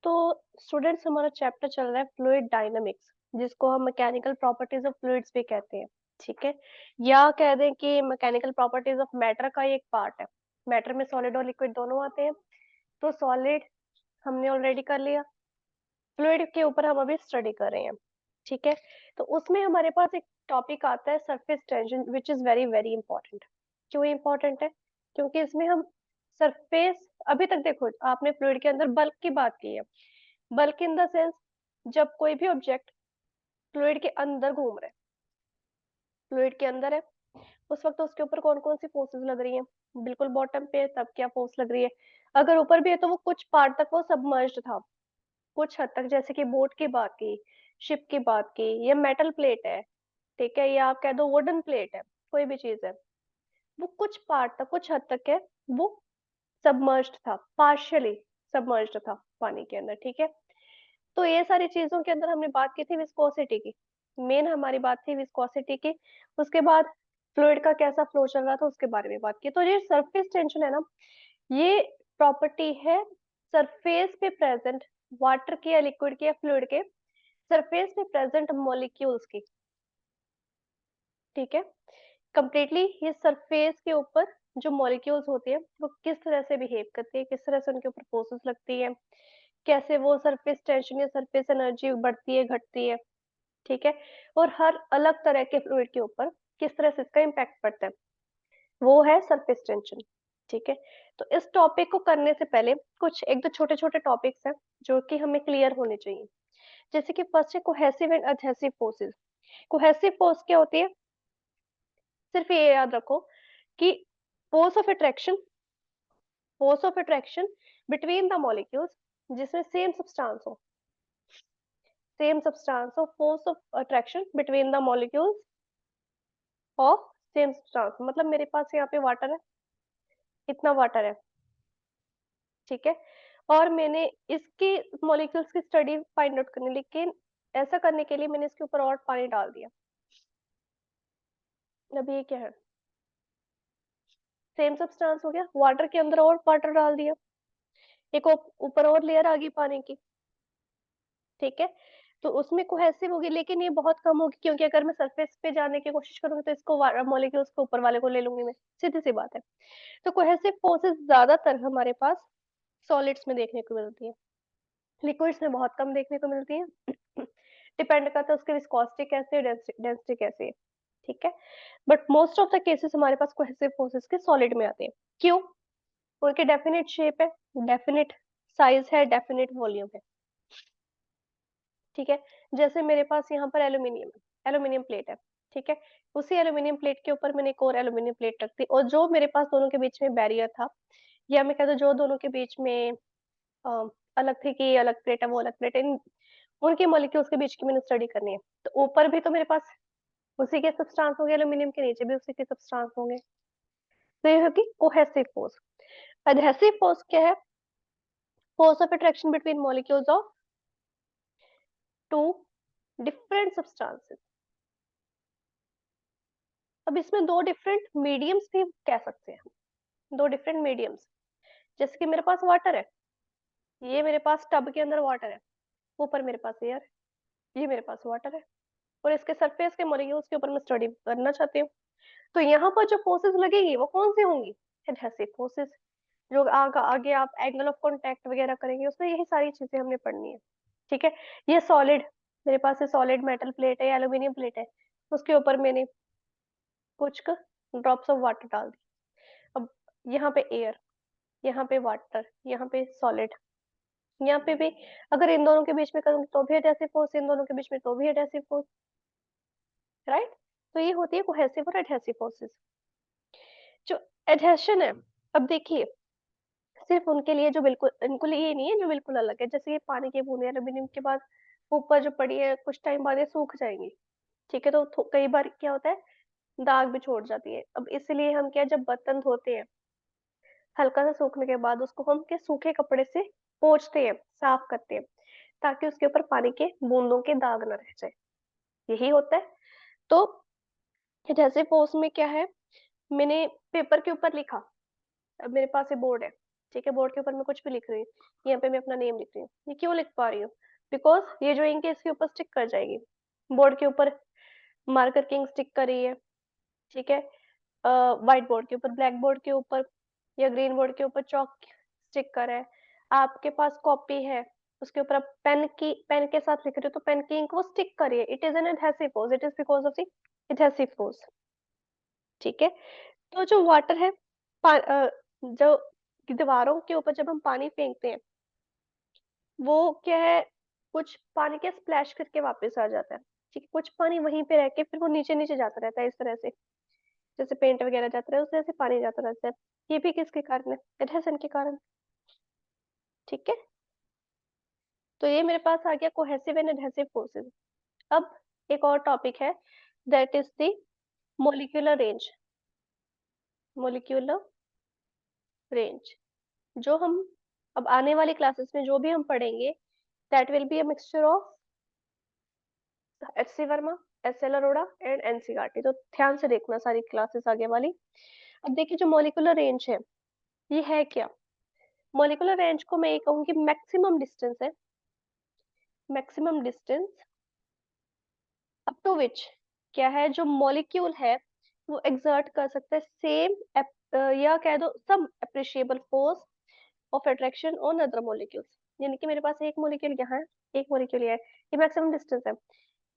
तो स्टूडेंट्स हमारा चैप्टर चल रहा है फ्लूइड डायनामिक्स, जिसको हम मैकेनिकल प्रॉपर्टीज ऑफ फ्लूइड्स भी कहते हैं। ठीक है, या कह दें कि मैकेनिकल प्रॉपर्टीज ऑफ मैटर का ही एक पार्ट है। मैटर में सॉलिड और लिक्विड दोनों आते हैं। तो सॉलिड हमने ऑलरेडी कर लिया, फ्लूइड के ऊपर हम अभी स्टडी कर रहे हैं। ठीक है, तो उसमें हमारे पास एक टॉपिक आता है surface tension, which is very very important. क्यों इंपॉर्टेंट है? क्योंकि इसमें हम सरफेस, अभी तक देखो आपने फ्लूइड के अंदर बल्क की बात की है। बल्क इन द सेंस, जब कोई भी ऑब्जेक्ट फ्लूइड के अंदर घूम रहा है, फ्लूइड के अंदर है, उस वक्त उसके ऊपर कौन कौन सी फोर्सेस लग रही हैं? बिल्कुल बॉटम पे तब क्या फोर्स लग रही है? अगर ऊपर भी है तो वो कुछ पार्ट तक वो सबमर्ज्ड था, कुछ हद तक, जैसे कि बोट की बात की, शिप की बात की, ये मेटल प्लेट है, ठीक है, या आप कह दो वुडन प्लेट है, कोई भी चीज है, वो कुछ पार्ट तक, कुछ हद तक है, वो सबमर्ज्ड था, पार्शियली सबमर्ज्ड था पानी के अंदर। ठीक है, तो ये सारी चीजों के अंदर हमने बात की थी विस्कोसिटी की, मेन हमारी बात थी विस्कोसिटी की। उसके बाद फ्लूइड का कैसा फ्लो चल रहा था उसके बारे में बात की। तो ये सरफेस टेंशन है ना, ये प्रॉपर्टी है सरफेस पे प्रेजेंट वाटर के या लिक्विड के या फ्लूइड के सरफेस पे प्रेजेंट मॉलिक्यूल्स की। ठीक है, कंप्लीटली ये सरफेस के ऊपर जो मॉलिक्यूल्स होती है वो किस तरह से बिहेव करती है, किस तरह से उनके ऊपर फोर्सेस लगती है, कैसे वो सरफेस टेंशन या सरफेस एनर्जी बढ़ती है घटती है। ठीक है, और हर अलग तरह के फ्लूइड के ऊपर किस तरह से इसका इम्पैक्ट पड़ता है, वो है सरफेस टेंशन। ठीक है, तो इस टॉपिक को करने से पहले कुछ एक दो छोटे छोटे टॉपिक्स हैं जो कि हमें क्लियर होने चाहिए। जैसे कि फर्स्ट है cohesive and adhesive forces. Cohesive force क्या होती है? सिर्फ ये याद रखो कि force of attraction, force of attraction between the molecules, जिसमें सेम सब्सटेंस हो, सेम सब्सटेंस हो, force of attraction between the molecules of same substance. मतलब मेरे पास यहाँ पे वाटर है, इतना वाटर है, ठीक है, और मैंने इसकी मॉलिक्यूल्स की स्टडी फाइंड आउट करनी, लेकिन ऐसा करने के लिए मैंने इसके ऊपर और पानी डाल दिया। अब ये क्या है? सेम सब्सटेंस हो गया, वाटर के अंदर और वाटर डाल दिया, एक ऊपर और लेयर आ गई पानी की। ठीक है, तो उसमें कोहेसिव होगी, लेकिन ये बहुत कम होगी, क्योंकि अगर मैं सरफेस पे जाने की कोशिश करूंगी तो इसको मॉलिक्यूल्स के ऊपर वाले को ले लूंगी मैं, सीधी सी बात है। तो कोहेसिव फोर्सेस ज्यादातर हमारे पास सॉलिड्स में देखने को मिलती है, लिक्विड्स में बहुत कम देखने को मिलती है। डिपेंड करता है उसकी विस्कोसिटी कैसे है, डेंसिटी कैसे है। ठीक है, but most of the cases हमारे पास कोहेसिव फोर्सेस के सॉलिड में आते हैं। क्यों? उनकी डेफिनेट शेप है, डेफिनेट साइज है, डेफिनेट वॉल्यूम है। ठीक है, जैसे मेरे पास यहाँ पर एल्यूमिनियम है, एल्यूमिनियम प्लेट है। ठीक है, उसी एल्यूमिनियम प्लेट के ऊपर मैंने एक और एल्यूमिनियम प्लेट रख दी, और जो मेरे पास दोनों के बीच में बैरियर था, या मैं कहता जो दोनों के बीच में अलग थी कि ये अलग प्लेट है वो अलग प्लेट है, उनके मॉलिक्यूल्स के बीच की मैंने स्टडी करनी है। तो ऊपर भी तो मेरे पास उसी के सब्सटेंस होंगे, एल्यूमिनियम के नीचे भी उसी के सब्सटेंस होंगे। तो ये होगी कोहेसिव फोर्स। एडहेसिव फोर्स क्या है? Force of attraction between molecules of two different substances. अब इसमें दो डिफरेंट मीडियम्स भी कह सकते हैं हम, दो डिफरेंट मीडियम्स। जैसे कि मेरे पास वाटर है, ये मेरे पास टब के अंदर वाटर है, ऊपर मेरे पास एयर है, ये मेरे पास वाटर है, और इसके सरफेस के मॉलिक्यूल्स के ऊपर मैं स्टडी करना चाहती हूँ। तो यहाँ पर जो फोर्सेस लगेगी वो कौन सी होंगी? Adhesive forces. जो आगे आप एंगल ऑफ कांटेक्ट वगैरह करेंगे उसमें यही सारी चीजें हमने पढ़नी है। ठीक है, ये सॉलिड, मेरे पास ये सॉलिड मेटल प्लेट है, एल्यूमिनियम प्लेट है, उसके ऊपर मैंने कुछ ड्रॉप्स ऑफ वाटर डाल दी। अब यहाँ पे एयर, यहाँ पे वाटर, यहाँ पे सॉलिड, यहाँ पे भी अगर इन दोनों के बीच में करूंगी तो भी एडहेसिव फोर्स, इन दोनों के बीच में तो भी एडहेसिव फोर्स। राइट, तो ये होती है कोहेसिव और एडहेसिव फोर्सेस। जो एडहेशन है, अब देखिए, सिर्फ उनके लिए जो बिल्कुल, इनको लिए ये नहीं है जो बिल्कुल अलग है, जैसे ये पानी की बूंदे एल्यूमिनियम के बाद ऊपर जो पड़ी है कुछ टाइम बाद ये सूख जाएंगी। ठीक है, तो कई बार क्या होता है, दाग भी छोड़ जाती है। अब इसलिए हम क्या, जब बर्तन धोते हैं हल्का सा सूखने के बाद उसको हम क्या सूखे कपड़े से पोंछते हैं, साफ करते हैं, ताकि उसके ऊपर पानी के बूंदों के दाग न रह जाए। यही होता है। तो जैसे पोस्ट में क्या है, मैंने पेपर के ऊपर लिखा, अब मेरे पास ये बोर्ड है, ठीक है, बोर्ड के ऊपर मैं कुछ भी लिख रही हूँ, यहाँ पे मैं अपना नेम लिख रही हूँ, ये क्यों लिख पा रही हूँ? बिकॉज ये जो इंक है इसके ऊपर स्टिक कर जाएगी। बोर्ड के ऊपर मार्कर की इंक स्टिक कर रही है, ठीक है, व्हाइट बोर्ड के ऊपर, ब्लैक बोर्ड के ऊपर या ग्रीन बोर्ड के ऊपर चौक स्टिक कर है। आपके पास कॉपी है, उसके ऊपर आप पेन के साथ लिख रहे हो तो पेन की इंक वो स्टिक कर रही है, it is an adhesive force, it is because of the adhesive force. ठीक है, तो जो वाटर है, जो दीवारों के ऊपर जब हम पानी फेंकते हैं, वो क्या है, कुछ पानी के स्प्लैश करके वापस आ जाता है, ठीक है, कुछ पानी वहीं पे रह के फिर वो नीचे नीचे जाता रहता है इस तरह से, जैसे पेंट वगैरह जाता है उस तरह से पानी जाता रहता है। ये भी किसके कारण है? एडहेशन के कारण। ठीक है, तो ये मेरे पास आ गया कोहेसिव एंड एडहेसिव फोर्सेस। अब एक और टॉपिक है, that is the molecular range. Molecular range, जो हम अब आने वाली क्लासेस में जो भी हम पढ़ेंगे, that will be a mixture of H C Verma, S L Arora and NCERT. तो ध्यान से देखना सारी क्लासेस आगे वाली। अब देखिए जो मोलिकुलर रेंज है, ये है क्या? मोलिकुलर रेंज को मैं ये कहूंगी मैक्सिमम डिस्टेंस है, मैक्सिमम डिस्टेंस अप टू विच क्या है, जो मॉलिक्यूल है वो एक्सर्ट कर सकता है सेम या कह दो some appreciable force of attraction on other molecules. यानी कि मेरे पास एक मॉलिक्यूल यहाँ है, एक मॉलिक्यूल है, ये मैक्सिमम डिस्टेंस है।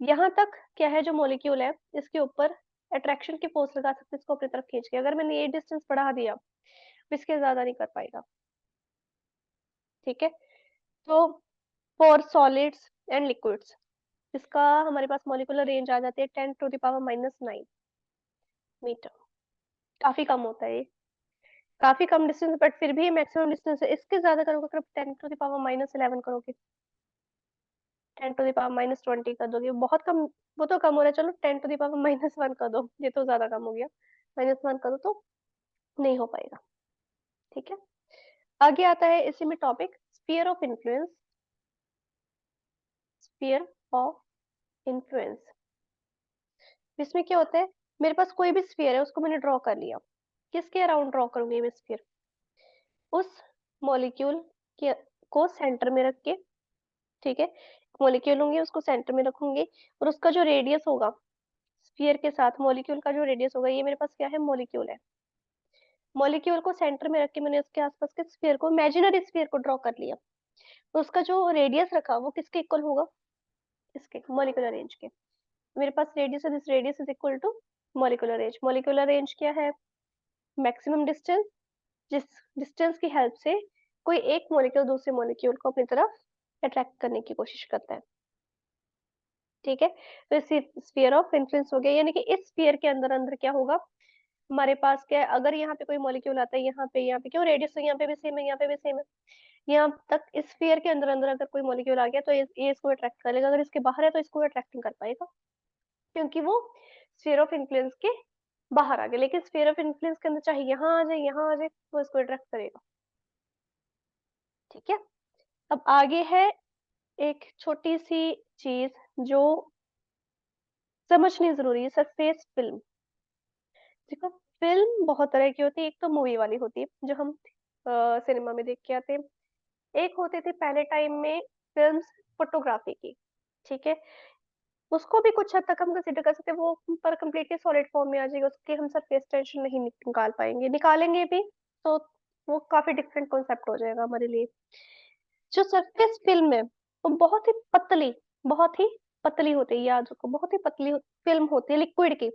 यहाँ तक क्या है, जो मॉलिक्यूल है इसके ऊपर अट्रैक्शन की फोर्स लगा सकते हैं इसको अपनी तरफ खींच के। अगर मैंने ये डिस्टेंस बढ़ा दिया तो इसके ज्यादा नहीं कर पाएगा। ठीक है, तो फॉर सॉलिड्स एंड लिक्विड्स इसका हमारे पास मॉलिक्यूलर रेंज आ जाती है 10⁻⁹ मीटर। काफी कम होता है ये, काफी कम डिस्टेंस, बट फिर भी मैक्सिमम डिस्टेंस है। इसके ज्यादा करोगे अगर 10⁻⁻11 करोगे, 10⁻⁻20 कर दोगे, बहुत कम, वो तो कम हो रहा है, चलो 10⁻⁻1 कर दो, ये तो ज्यादा कम हो गया, -1 करो तो नहीं हो पाएगा। ठीक है, आगे आता है इसी में topic sphere of influence. Sphere of influence, इसमें क्या होता है, मेरे पास कोई भी स्फीयर है उसको मैंने ड्रॉ कर लिया, किसके अराउंड ड्रॉ करूंगी मैं स्फीयर? उस मॉलिक्यूल के को सेंटर में रख के, ठीक है, मॉलिक्यूल लूंगी उसको सेंटर में रखूंगी, और उसका जो रेडियस होगा स्फीयर के साथ, मॉलिक्यूल का जो रेडियस होगा, ये मेरे पास क्या है, मॉलिक्यूल है, मॉलिक्यूल को सेंटर में रख के मैंने उसके आसपास के स्फीयर को, इमेजिनरी स्फीयर को ड्रॉ कर लिया, तो उसका जो रेडियस रखा वो किसके इक्वल होगा? इसके मॉलिक्यूलर रेंज के। मेरे पास रेडियस है, this radius is equal to molecular range. Molecular range क्या है? मैक्सिमम डिस्टेंस, जिस डिस्टेंस की हेल्प से कोई एक मॉलिक्यूल दूसरे मॉलिक्यूल को अपनी तरफ अट्रैक्ट करने की कोशिश करता है। ठीक है, तो इसी स्फीयर ऑफ इन्फ्लुएंस हो गया, यानी कि इस स्फीयर के अंदर अंदर क्या होगा, हमारे पास क्या है, अगर यहाँ पे कोई मॉलिक्यूल आता है, यहाँ पे क्यों, रेडियस तो यहाँ पे भी सेम है, यहाँ पे भी सेम है, यहाँ तक इस स्फीयर के अंदर अंदर अगर कोई मॉलिक्यूल आ गया तो ये इसको अट्रैक्ट कर लेगा, अगर इसके बाहर है तो इसको अट्रैक्ट नहीं कर पाएगा, क्योंकि वो स्फीयर ऑफ इन्फ्लुएंस के बाहर आ गया। लेकिन स्फीयर ऑफ इन्फ्लुएंस के अंदर चाहे यहाँ आ जाए, यहाँ आ जाए, वो इसको अट्रैक्ट करेगा। ठीक है, अब आगे है एक छोटी सी चीज जो समझनी जरूरी है, सरफेस फिल्म। देखो, फिल्म बहुत तरह की होती है, एक तो मूवी वाली होती है जो हम सिनेमा में देख के आते हैं, एक होते थे पहले टाइम में फिल्म्स फोटोग्राफी की। ठीक है, उसको भी कुछ हद तक हम कंसिडर कर सकते हैं, वो पर कम्प्लीटली सॉलिड फॉर्म में आ जाएगा, उसके हम सरफेस टेंशन नहीं निकाल पाएंगे, निकालेंगे भी तो वो काफी डिफरेंट कॉन्सेप्ट हो जाएगा हमारे लिए। जो सरफेस फिल्म है वो बहुत ही पतली होती है, याद रखो, बहुत ही पतली फिल्म होती है लिक्विड की,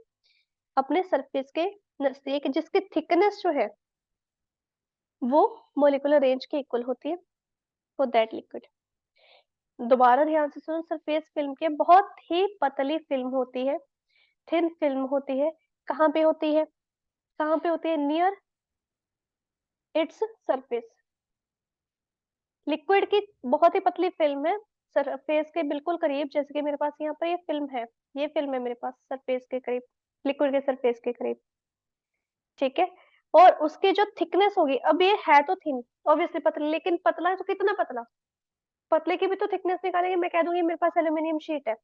अपने सरफेस के नजदीक, जिसकी थिकनेस जो है वो मोलिकुलर रेंज के इक्वल होती है फॉर दैट लिक्विड। दोबारा ध्यान से सुनो, सरफेस फिल्म के बहुत ही पतली फिल्म होती है, थिन फिल्म होती है, कहाँ पे होती है, कहाँ पे होती है, नियर इट्स सरफेस। लिक्विड की बहुत ही पतली फिल्म है सरफेस के बिल्कुल करीब, जैसे कि मेरे पास यहाँ पर ये फिल्म है, ये फिल्म है मेरे पास सरफेस के करीब, लिक्विड के सरफेस के करीब। ठीक है, और उसकी जो थिकनेस होगी, अब ये है तो थिन, ऑब्वियसली पतली, लेकिन पतला है तो कितना पतला, पतले की भी तो थिकनेस निकालेंगे, मैं कह दूंगी मेरे पास एल्यूमिनियम शीट है,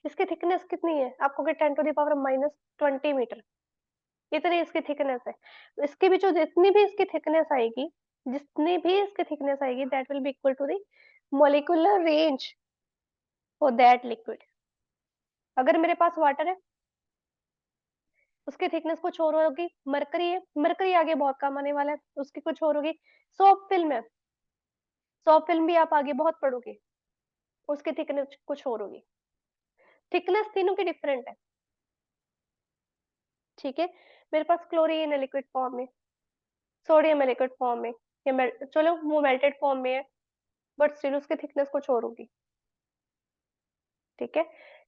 इसकी थिकनेस कितनी है, आपको 10⁻⁻⁻20 मीटर, इतनी इसकी थिकनेस है, इसकी भी जो जितनी भी इसकी थिकनेस आएगी जितनी भी इसकी थिकनेस आएगी that will be equal to the molecular range for that liquid. अगर मेरे पास वाटर है, उसकी थिकनेस कुछ और होगी। मरकरी है, मरकरी आगे बहुत काम आने वाला है, उसकी कुछ और होगी। सॉफ्ट फिल्म है, सॉफ्ट फिल्म भी आप आगे बहुत पढ़ोगे, उसकी थिकनेस कुछ और होगी। थिकनेस तीनों की डिफरेंट है, ठीक है। मेरे पास क्लोरीन है लिक्विड फॉर्म में, सोडियम है लिक्विड फॉर्म में, या चलो वो मेल्टेड फॉर्म में है, बट स्टिल उसकी थिकनेस कुछ और होगी, ठीक है।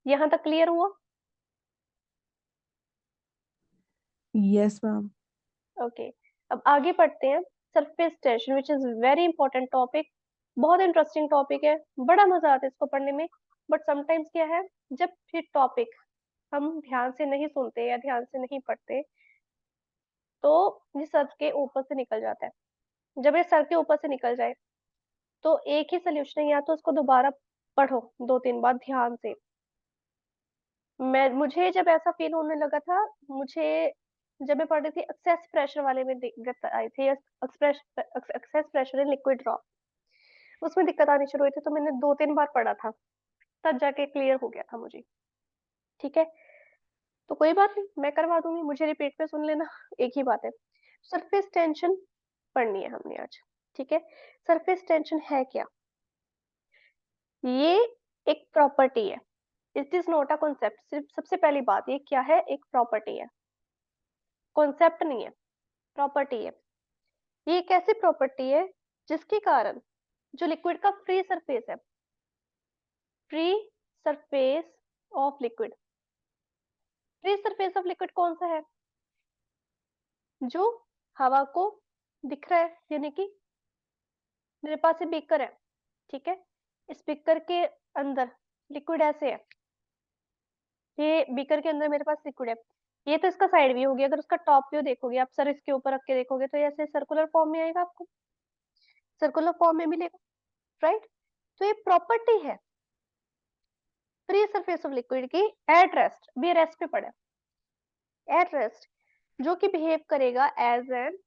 यहाँ तक क्लियर हुआ? Yes ma'am. ओके, अब आगे पढ़ते हैं। Surface tension which is very important topic, बहुत इंटरेस्टिंग टॉपिक है, बड़ा मजा आता है इसको पढ़ने में। बट समटाइम्स क्या है, जब फिर टॉपिक हम ध्यान से नहीं सुनते या ध्यान से नहीं पढ़ते, तो ये सर के ऊपर से निकल जाता है। जब ये सर के ऊपर से निकल जाए, तो एक ही सोल्यूशन है, या तो उसको दोबारा पढ़ो 2-3 बार ध्यान से। मुझे जब ऐसा फील होने लगा था, मुझे जब मैं पढ़ रही थी एक्सेस प्रेशर वाले में दिक्कत आई थी, excess pressure in liquid drop, उसमें दिक्कत आनी शुरू हुई थी, तो मैंने 2-3 बार पढ़ा था, तब जाके क्लियर हो गया था मुझे, ठीक है। तो कोई बात नहीं, मैं करवा दूंगी, मुझे रिपीट पे सुन लेना। एक ही बात है, सरफेस टेंशन पढ़नी है हमने आज, ठीक है। सरफेस टेंशन है क्या? ये एक प्रॉपर्टी है, it is not a concept. सिर्फ सबसे पहली बात, ये क्या है? एक प्रॉपर्टी है, कॉन्सेप्ट नहीं है, प्रॉपर्टी है। ये एक ऐसी प्रॉपर्टी है जिसके कारण जो लिक्विड का फ्री सरफेस है, free surface of liquid, free surface of liquid कौन सा है? जो हवा को दिख रहा है, यानी कि मेरे पास ये बीकर है, ठीक है। इस बीकर के अंदर लिक्विड ऐसे है, ये बीकर के अंदर मेरे पास लिक्विड है। ये तो इसका साइड व्यू हो गया। अगर उसका टॉप व्यू देखोगे आप, सर इसके ऊपर रख के देखोगे, तो ये ऐसे सर्कुलर फॉर्म में आएगा, आपको सर्कुलर फॉर्म में मिलेगा, राइट। तो ये प्रॉपर्टी है फ्री सरफेस ऑफ लिक्विड की, एट रेस्ट, भी रेस्ट पे पड़ा है, एट रेस्ट, जो कि बिहेव करेगा एज एन,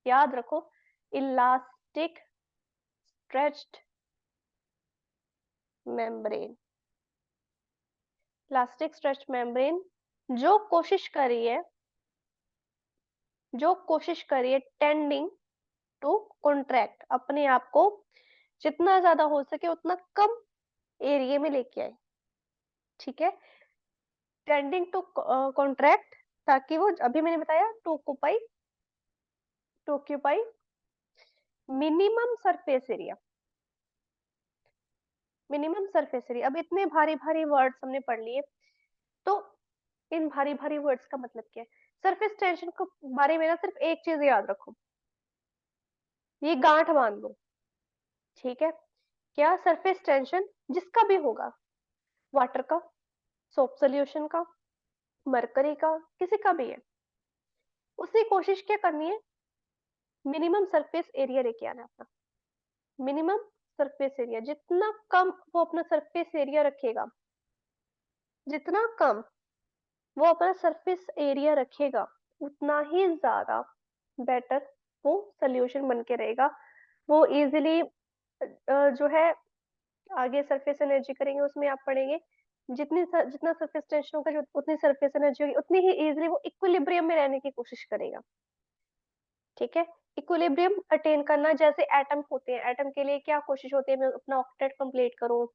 याद रखो, elastic stretched membrane, elastic stretched membrane, जो कोशिश करी है, जो कोशिश करी है टेंडिंग टू कॉन्ट्रैक्ट, अपने आप को जितना ज्यादा हो सके उतना कम एरिया में लेके आए, ठीक है। टेंडिंग टू कॉन्ट्रैक्ट, ताकि वो, अभी मैंने बताया, to occupy minimum surface area, minimum surface area. अब इतने भारी भारी वर्ड्स हमने पढ़ लिए, तो इन भारी भारी वर्ड्स का मतलब क्या है? सरफेस टेंशन को बारे में ना सिर्फ एक चीज याद रखो, ये गांठ बांध लो, ठीक है। क्या? सरफेस टेंशन जिसका भी होगा, वाटर का, सोप सोल्यूशन का, मरकरी का, किसी का भी है, उसे कोशिश क्या करनी है? मिनिमम सरफेस एरिया लेके आना है अपना, मिनिमम सरफेस एरिया। जितना कम वो अपना सरफेस एरिया रखेगा, जितना कम वो अपना सरफेस एरिया रखेगा, उतना ही ज्यादा बेटर वो सोल्यूशन बन के रहेगा। वो इजीली जो है, आगे सरफेस एनर्जी करेंगे उसमें आप पढ़ेंगे, जितना सरफेस टेंशन होगा, जो उतनी सरफेस एनर्जी होगी, उतनी ही इजीली वो इक्विलिब्रियम में रहने की कोशिश करेगा, ठीक है। इक्विलिब्रियम अटेन करना, जैसे एटम होते हैं, एटम के लिए क्या कोशिश होती है? मैं अपना ऑक्टेट कंप्लीट करूं,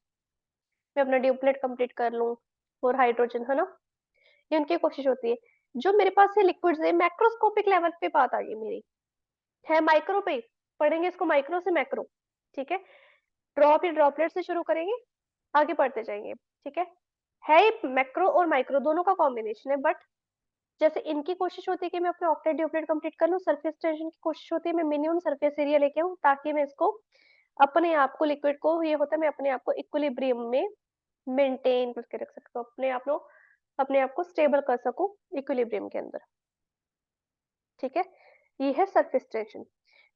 मैं अपना ड्यूप्लेट कंप्लीट कर लूं, और हाइड्रोजन, है ना, ये उनकी कोशिश होती है। जो मेरे पास ये लिक्विड्स है, मैक्रोस्कोपिक लेवल पे बात आ गई मेरी, है माइक्रो पे, पढ़ेंगे इसको माइक्रो से मैक्रो, ठीक है। ड्रॉप या ड्रॉपलेट से शुरू करेंगे, आगे पढ़ते जाएंगे, ठीक है ये मैक्रो और माइक्रो दोनों का कॉम्बिनेशन है। बट जैसे इनकी कोशिश होती है कि मैं अपने ऑक्टेट ड्यूप्लेट कंप्लीट कर लूं, सरफेस टेंशन की कोशिश होती है मैं मिनिमम सरफेस एरिया लेके आऊं, ताकि मैं इसको, अपने आप को, लिक्विड को, ये होता है मैं अपने आप को इक्विलिब्रियम में मेंटेन करके रख सकता हूँ, अपने आप को स्टेबल कर सकूं इक्विलिब्रियम के अंदर, ठीक है। ये है सरफेस टेंशन।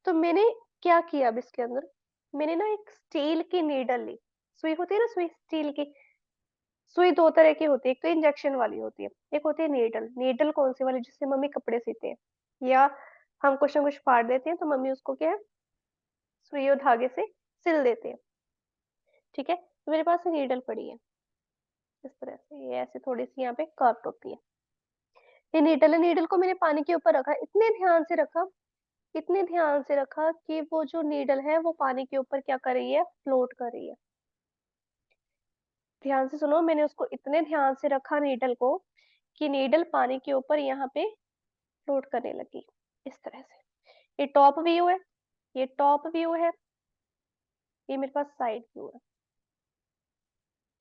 तो मैंने क्या किया अब इसके अंदर, मैंने ना एक स्टील की नीडल ली, सुई होती है ना, सुई स्टील की। सुई दो तरह की होती है, एक तो इंजेक्शन वाली होती है, एक होती है नीडल। नीडल कौन सी वाली? जिससे मम्मी कपड़े सीते हैं, या हम कुछ ना कुछ फाड़ देते हैं तो मम्मी उसको क्या है, सुई और धागे से सिल देते हैं। ठीक है, तो मेरे पास नीडल पड़ी है इस तरह से, ये ऐसे थोड़ी सी यहाँ पे कर्व होती है। ये नीडल है, नीडल को मैंने पानी के ऊपर रखा, इतने ध्यान से रखा कि वो जो नीडल है वो पानी के ऊपर क्या कर रही है, फ्लोट कर रही है। ध्यान से सुनो, मैंने उसको इतने ध्यान से रखा नीडल को कि नीडल पानी के ऊपर यहाँ पे फ्लोट करने लगी इस तरह से। ये टॉप व्यू है, ये टॉप व्यू है, ये मेरे पास साइड व्यू है।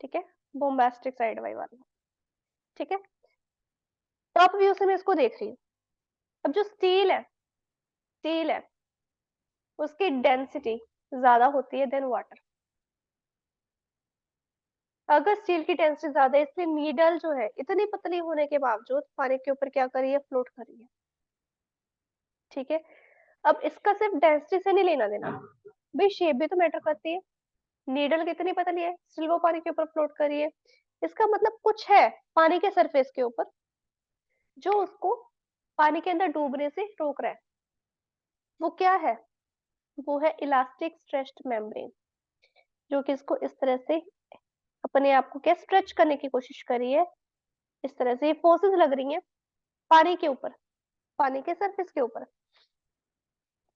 ठीक है, बोम्बास्टिक साइड वाई वाला। ठीक है, टॉप व्यू से मैं इसको देख रही हूँ। अब जो स्टील है उसकी डेंसिटी ज्यादा होती है देन वाटर। अगर स्टील की डेंसिटी ज्यादा है, इसलिए नीडल जो है इतनी पतली होने के बावजूद पानी के ऊपर क्या कर रही है, फ्लोट कर रही है। ठीक है, अब इसका सिर्फ डेंसिटी से नहीं लेना देना, भाई शेप भी तो मैटर करती है। नीडल कितनी पतली है, स्टिल वो पानी के ऊपर फ्लोट कर रही है। इसका मतलब कुछ है पानी के सरफेस के ऊपर जो उसको पानी के अंदर डूबने से रोक रहा है। वो क्या है, वो है इलास्टिक स्ट्रेच्ड मेम्ब्रेन, जो कि इसको इस तरह से अपने आप को क्या स्ट्रेच करने की कोशिश कर रही है। इस तरह से ये फोर्सेस लग रही हैं पानी के ऊपर, पानी के सरफेस के ऊपर।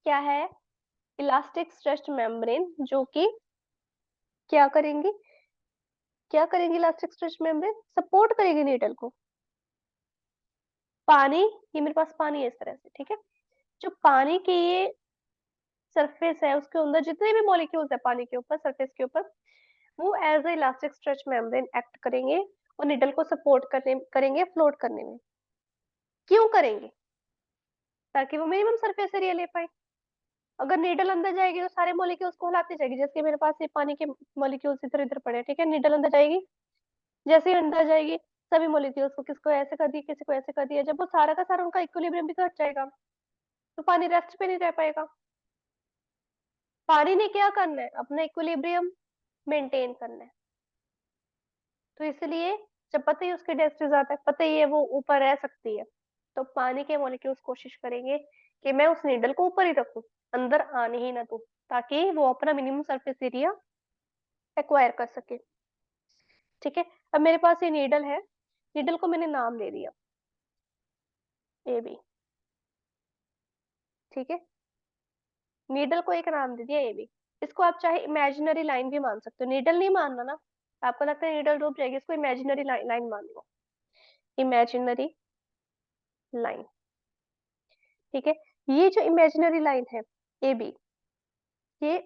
क्या है, इलास्टिक स्ट्रेच्ड मेम्ब्रेन, जो कि क्या करेंगी, इलास्टिक स्ट्रेच मेम्ब्रेन सपोर्ट करेगी नीडल को। पानी, ये मेरे पास पानी है इस तरह से। ठीक है, जो पानी की ये सरफेस है उसके अंदर जितने भी मॉलिक्यूल्स है पानी के ऊपर सरफेस के ऊपर, वो as a elastic stretch membrane act करेंगे और नीडल को सपोर्ट करेंगे फ्लोट करने में। क्यों करेंगे, ताकि वो मिनिमम सरफेस एरिया ले पाए। अगर नीडल अंदर जाएगी तो सारे मॉलिक्यूल्स को हिलाती जाएगी, जैसे मेरे पास ये पानी के मॉलिक्यूल्स इधर इधर पड़े हैं। ठीक है, नीडल अंदर जाएगी, जैसे ही अंदर जाएगी सभी मॉलिक्यूल्स को, किसको ऐसे कर दिया, किसी को ऐसे कर दिया, जब वो सारा का सारा उनका इक्विलिब्रियम भी घट जाएगा तो पानी रेस्ट पे नहीं रह पाएगा। पानी ने क्या करना है, अपना इक्विलिब्रियम मेंटेन करना है। तो इसलिए जब पता ही उसकी डेंसिटी ज्यादा है, पता ही है वो ऊपर रह सकती है, तो पानी के मॉलिक्यूल्स कोशिश करेंगे कि मैं उस नीडल को ऊपर ही रखूं, अंदर आने ही ना दूं, ताकि वो अपना मिनिमम सरफेस एरिया एक्वायर कर सके। ठीक है, अब मेरे पास ये नीडल है, नीडल को मैंने नाम दे दिया ए बी। ठीक है, नीडल को एक नाम दे दिया ए बी। इसको आप चाहे इमेजिनरी लाइन भी मान सकते हो, नीडल नहीं मानना ना, आपको लगता है नीडल डूब जाएगी, इसको इमेजिनरी लाइन मान लो, इमेजिनरी लाइन। ठीक है, ये जो इमेजिनरी लाइन है ए बी, ये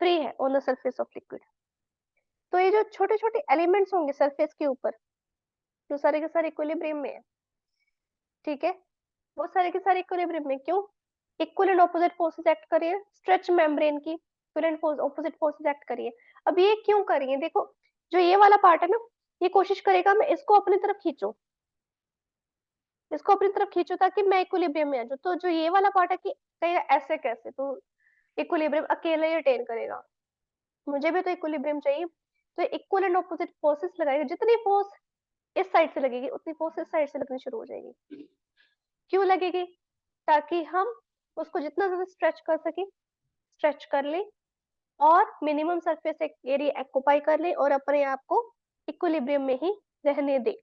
फ्री है on the surface of liquid. तो ये जो छोटे छोटे एलिमेंट्स होंगे सरफेस के ऊपर, जो सारे के सारे इक्विलिब्रियम में है। ठीक है, वो सारे के सारे इक्विलिब्रियम में क्यों, equal and opposite forces act कर रही है, स्ट्रेच मेम्ब्रेन की equal and opposite forces act कर रही है। अब ये क्यों कर रही है, देखो जो ये वाला पार्ट है ना, ये कोशिश करेगा मैं इसको अपनी तरफ खींचूं, इसको अपनी तरफ खींचो ताकि मैं इक्विलिब्रियम में आ जाऊं। तो जो ये वाला पार्ट है कि कहेगा ऐसे कैसे, तो इक्विलिब्रियम अकेले ही अटेन करेगा, मुझे भी तो इक्विलिब्रियम चाहिए। तो इक्वल एंड ऑपोजिट फोर्सेस लगाएगा, जितनी फोर्स इस साइड से लगेगी उतनी फोर्स इस साइड से लगनी शुरू हो जाएगी। क्यों लगेगी, ताकि हम उसको जितना ज्यादा स्ट्रेच कर सके स्ट्रेच कर ले और मिनिमम सरफेस एरिया एक्यूपाई कर ले और अपने आप को इक्विलिब्रियम में ही रहने दे।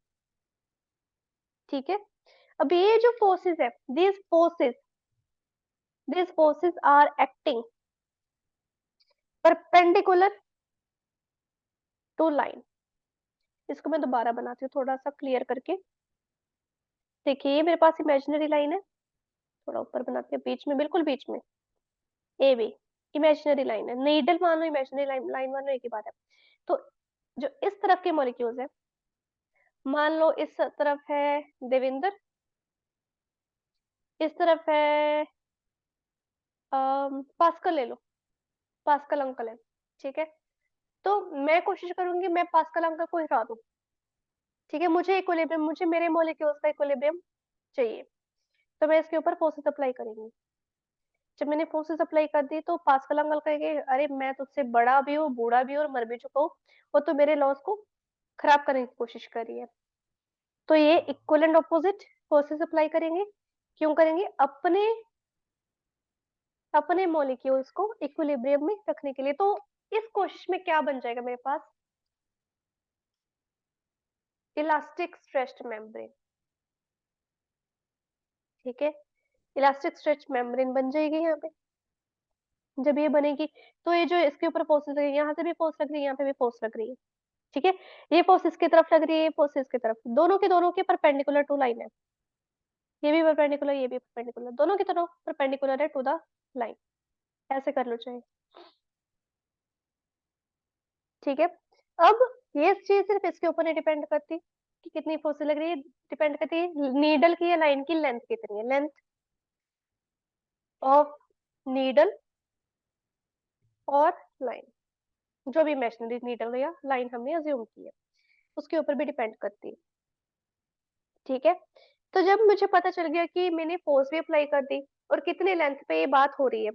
ठीक है, अब ये जो फोर्सेस है, these forces are acting perpendicular to line। इसको मैं दोबारा बनाती हूँ थोड़ा सा क्लियर करके। देखिए ये मेरे पास इमेजिनरी लाइन है, थोड़ा ऊपर बनाती हूँ, बीच में, बिल्कुल बीच में ए बी इमेजिनरी लाइन है, नीडल मान लो इमेजिनरी लाइन मान लो, एक ही बात है। तो जो इस तरफ के मॉलिक्यूल्स है, मान लो इस तरफ है देवेंद्र, इस तरफ है पास्कल ले लो, पास्कल अंकल है। ठीक है, तो मैं कोशिश करूंगी मैं पास्कल अंकल को हटा दूं। ठीक है, मुझे इक्विलिब्रियम, मुझे मेरे मॉलिक्यूल्स का इक्विलिब्रियम चाहिए, तो मैं इसके ऊपर फोर्सेस अप्लाई करेंगी। जब मैंने फोर्सेस अप्लाई कर दी तो पास्कल अंकल कहेंगे अरे मैं तुझसे बड़ा भी हूँ, बूढ़ा भी हूँ और मर भी चुका हूँ, और तो मेरे लॉस को खराब करने की कोशिश कर रही है। तो ये equal and opposite forces apply करेंगे। क्यों करेंगे, अपने मॉलिक्यूल्स को इक्विलिब्रियम में रखने के लिए। तो इस कोशिश में क्या बन जाएगा मेरे पास, इलास्टिक स्ट्रेच्ड मेम्ब्रेन। ठीक है, इलास्टिक स्ट्रेच मेम्ब्रेन बन जाएगी यहाँ पे। जब ये बनेगी तो ये जो इसके ऊपर फोर्सेस लग रही है, यहाँ से भी फोर्स लग रही है, यहाँ पे भी फोर्स लग रही है। ठीक है, ये फोर्स इसकी तरफ लग रही है, ये फोर्स इसकी तरफ, दोनों के परपेंडिकुलर टू लाइन है। ये भी परपेंडिकुलर, ये भी परपेंडिकुलर, दोनों की तरफ परपेंडिकुलर है टू द लाइन। ऐसे कर लो चाहे। ठीक है, अब ये चीज सिर्फ इसके ऊपर नहीं डिपेंड करती कि कितनी फोर्स लग रही है, डिपेंड करती है नीडल की या लाइन की लेंथ कितनी है। लेंथ ऑफ नीडल और लाइन, जो भी इमेजिनरी नीडल या लाइन हमने अज्यूम की है, उसके ऊपर भी डिपेंड करती है। ठीक है, तो जब मुझे पता चल गया कि मैंने फोर्स भी अप्लाई कर दी और कितने लेंथ पे ये बात हो रही है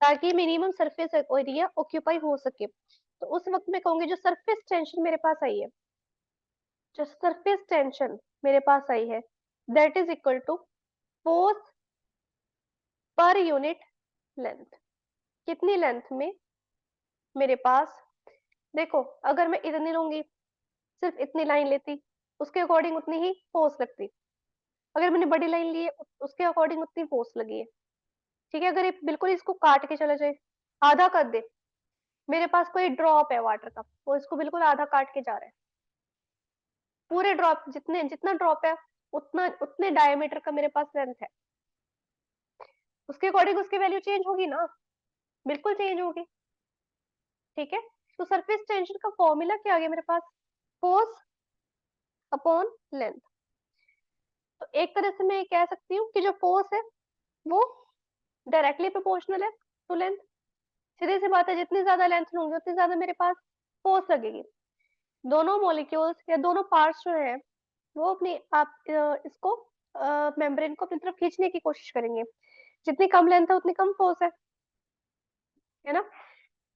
ताकि मिनिमम सरफेस एरिया ऑक्यूपाई हो सके, तो उस वक्त मैं कहूंगी जो सरफेस टेंशन मेरे पास आई है, जो सरफेस टेंशन मेरे पास आई है, that is equal to force per unit length. कितनी लेंथ में मेरे पास, देखो अगर मैं इतनी लूंगी, सिर्फ इतनी लाइन लेती, उसके अकॉर्डिंग उतनी ही फोर्स लगती। अगर मैंने बड़ी लाइन ली है, उसके अकॉर्डिंग उतनी फोर्स लगी है। ठीक है, अगर ये बिल्कुल इसको काट के चला जाए, आधा कर दे, मेरे पास कोई ड्रॉप है वाटर का, वो इसको बिल्कुल आधा काट के जा रहा है, पूरे ड्रॉप जितने जितना ड्रॉप है उतना उतने डायमीटर का मेरे पास लेंथ है, उसके अकॉर्डिंग उसकी वैल्यू चेंज होगी ना, बिल्कुल चेंज होगी। ठीक है, तो सरफेस टेंशन का फॉर्मूला क्या आ गया मेरे पास, फोर्स अपॉन लेंथ। तो एक तरह से मैं कह सकती हूँ कि जो फोर्स है वो डायरेक्टली प्रोपोर्शनल है टू लेंथ। सीधी सी बात है, जितनी ज्यादा लेंथ लूंगी उतनी ज्यादा मेरे पास फोर्स लगेगी। दोनों मॉलिक्यूल्स या दोनों पार्ट्स जो है वो अपनी आप इसको मेम्ब्रेन को अपनी तरफ खींचने की कोशिश करेंगे। जितनी कम लेंथ है उतनी कम फोर्स है ना।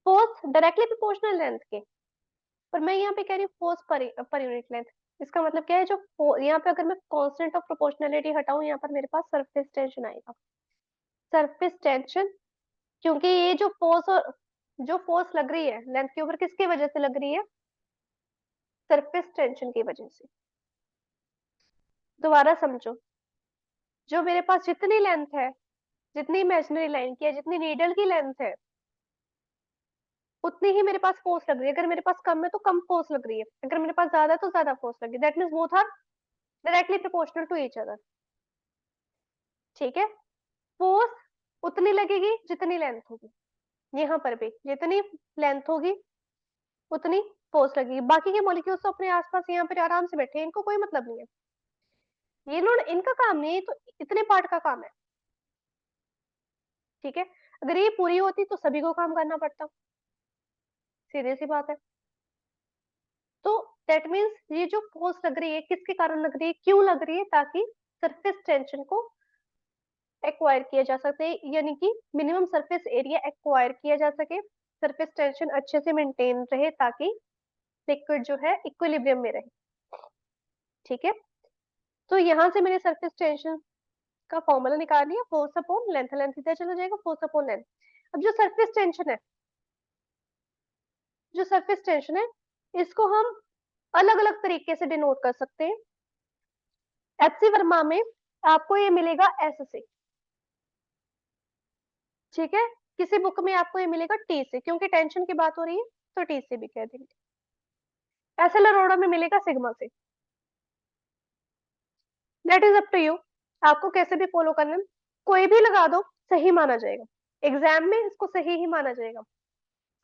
फोर्स डायरेक्टली प्रोपोर्शनल लेंथ के, पर मैं यहाँ पे कह रही हूँ फोर्स पर यूनिट लेंथ। इसका मतलब क्या है, जो यहाँ पे अगर मैं कांस्टेंट ऑफ प्रोपोर्शनलिटी हटाऊं, यहाँ पर मेरे पास सरफेस टेंशन आएगा। सरफेस टेंशन, क्योंकि ये जो फोर्स और जो फोर्स लग रही है लेंथ के ऊपर, किसकी वजह से लग रही है, सरफेस टेंशन की वजह से। दोबारा समझो, जो मेरे पास जितनी लेंथ है, जितनी इमेजिनरी लाइन की है, जितनी नीडल की लेंथ है, उतनी ही मेरे पास फोर्स लग रही है। अगर मेरे पास कम है तो कम फोर्स लग रही है, अगर मेरे पास ज्यादा है तो ज्यादा फोर्स लग रही है। That means both are directly proportional to each other. ठीक है, फोर्स उतनी लगेगी जितनी लेंथ होगी, यहाँ पर भी जितनी लेंथ होगी उतनी फोर्स लगेगी। बाकी के मॉलिक्यूल्स तो अपने आसपास यहाँ पर आराम से बैठे हैं, इनको कोई मतलब नहीं है, ये लोग इनका काम नहीं है, तो इतने पार्ट का काम है। ठीक है, अगर ये पूरी होती तो सभी को काम करना पड़ता, सीधी सी बात है। तो दैट मीन्स ये जो फोर्स लग रही है किसके कारण लग रही है, क्यों लग रही है, ताकि सरफेस टेंशन को एक्वायर किया जा सके, यानी कि मिनिमम सरफेस एरिया एक्वायर किया जा सके, सरफेस टेंशन अच्छे से मेंटेन रहे, ताकि लिक्विड जो है इक्विलिब्रियम में रहे। ठीक है, तो यहाँ से मैंने सरफेस टेंशन का फॉर्मूला निकाल लिया, फोर्स अपॉन लेंथ। लेंथ इधर चला जाएगा, फोर्स अपॉन लेंथ। अब जो सरफेस टेंशन है, जो सरफेस टेंशन है, इसको हम अलग अलग तरीके से डिनोट कर सकते हैं। एचसी वर्मा में आपको ये मिलेगा एस से, ठीक है, किसी बुक में आपको ये मिलेगा टी से, क्योंकि टेंशन की बात हो रही है तो टी से भी कह देंगे। एसएल अरोड़ा में मिलेगा सिग्मा से। That is up to you, आपको कैसे भी फॉलो करना है। कोई भी लगा दो, सही माना जाएगा, एग्जाम में इसको सही ही माना जाएगा।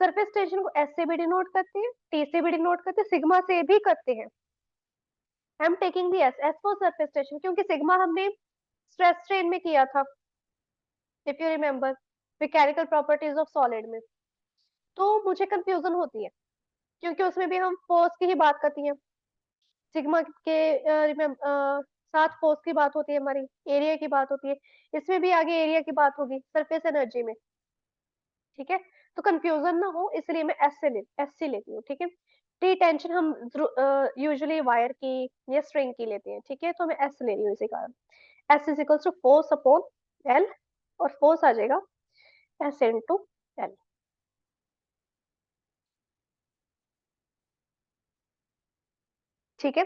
सरफेस टेंशन को एस से भी डिनोट करते हैं, टी से भी डिनोट करते हैं, सिग्मा से भी करते हैं। I am taking the S, S for surface tension, क्योंकि सिग्मा हमने स्ट्रेस स्ट्रेन में किया था, if you remember, mechanical properties of solid में। तो मुझे कंफ्यूजन होती है, क्योंकि उसमें भी हम फोर्स की ही बात करती हैं, सिग्मा के साथ फोर्स की बात होती है, हमारी एरिया की बात होती है, इसमें भी आगे एरिया की बात होगी सरफेस एनर्जी में। ठीक है, तो कंफ्यूजन ना हो इसलिए मैं एस सी लेती हूँ। ठीक है, टी टेंशन हम यूजुअली वायर की या स्ट्रिंग की लेते हैं। ठीक है, तो मैं एस ले रही हूँ इसी कारण। S is equal to force upon L, और फोर्स आ जाएगा S into L। ठीक है,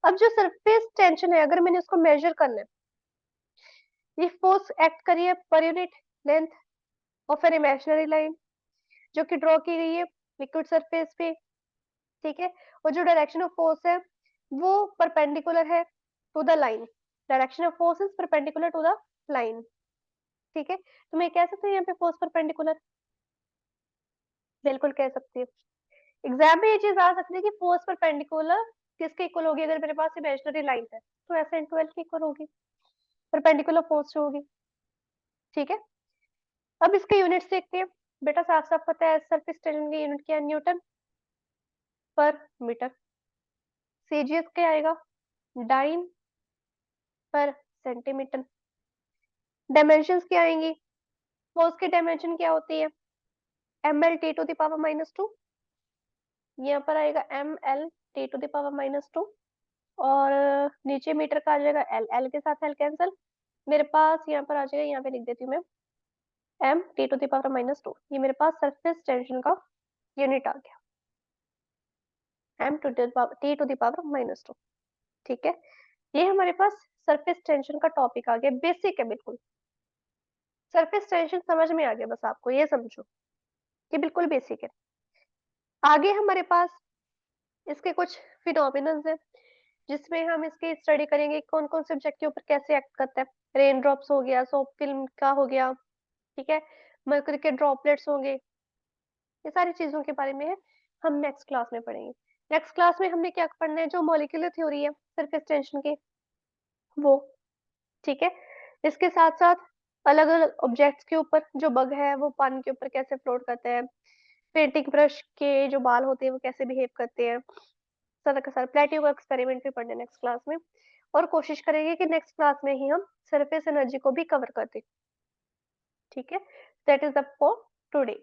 अब जो सरफेस टेंशन है, अगर मैंने उसको मेजर करना है, ये फोर्स एक्ट करी है पर unit length of an imaginary line जो कि ड्रॉ की गई है लिक्विड सरफेस पे। ठीक है, और जो डायरेक्शन ऑफ फोर्स है वो परपेंडिकुलर है to the line. Direction of force is perpendicular to the line. ठीक है, तो मैं कह सकती हूँ यहाँ पे फोर्स परपेंडिकुलर, बिल्कुल कह सकती हूँ। एग्जाम में ये चीज आ सकती है कि फोर्स परपेंडिकुलर किसके इक्वल होगी, अगर मेरे पास इमेजिनरी लाइन है तो ऐसे इन 12 की इक्वल होगी परपेंडिकुलर फोर्स जो होगी। ठीक है, अब इसके यूनिट्स देखते हैं। बेटा साफ साफ पता है सरफेस टेंशन की यूनिट क्या है, न्यूटन पर मीटर। सीजीएस क्या आएगा, डाइन पर सेंटीमीटर। डायमेंशंस क्या आएंगी, फोर्स की डायमेंशन क्या होती है, M L T to the power -2। यहाँ पर आएगा M L T to the power -2, और नीचे मीटर का आ जाएगा एल, एल के साथ एल कैंसिल, मेरे पास यहाँ पर आ जाएगा, यहाँ पे लिख देती हूँ मैं M T to the power -2। ये मेरे पास सरफेस टेंशन का यूनिट आ गया, M to T to the power -2। ठीक है, ये हमारे पास सरफेस टेंशन का टॉपिक आ गया, बेसिक है बिल्कुल। सरफेस टेंशन समझ में आ गया, बस आपको ये समझो कि बिल्कुल बेसिक है। आगे हमारे पास इसके कुछ फिनोमिनन्स हैं जिसमें हम इसकी स्टडी करेंगे कौन कौन से ऑब्जेक्ट के ऊपर कैसे एक्ट करता है। रेन ड्रॉप्स हो गया, सोप फिल्म का हो गया, ठीक है, मरकरी के ड्रॉपलेट्स होंगे, ये सारी चीजों के बारे में है, हम नेक्स्ट क्लास में पढ़ेंगे। नेक्स्ट क्लास में हमने क्या पढ़ना है, जो मॉलिक्यूलर थ्योरी है सरफेस टेंशन की वो। ठीक है, इसके साथ साथ अलग अलग ऑब्जेक्ट्स के ऊपर, जो बग है वो पानी के ऊपर कैसे फ्लोट करते हैं, पेंटिंग ब्रश के जो बाल होते हैं वो कैसे बिहेव करते हैं, सारा का सारा प्लेटियो का एक्सपेरिमेंट भी पढ़ने नेक्स्ट क्लास में। और कोशिश करेंगे कि नेक्स्ट क्लास में ही हम सरफेस एनर्जी को भी कवर कर दें। ठीक है, that is the for today.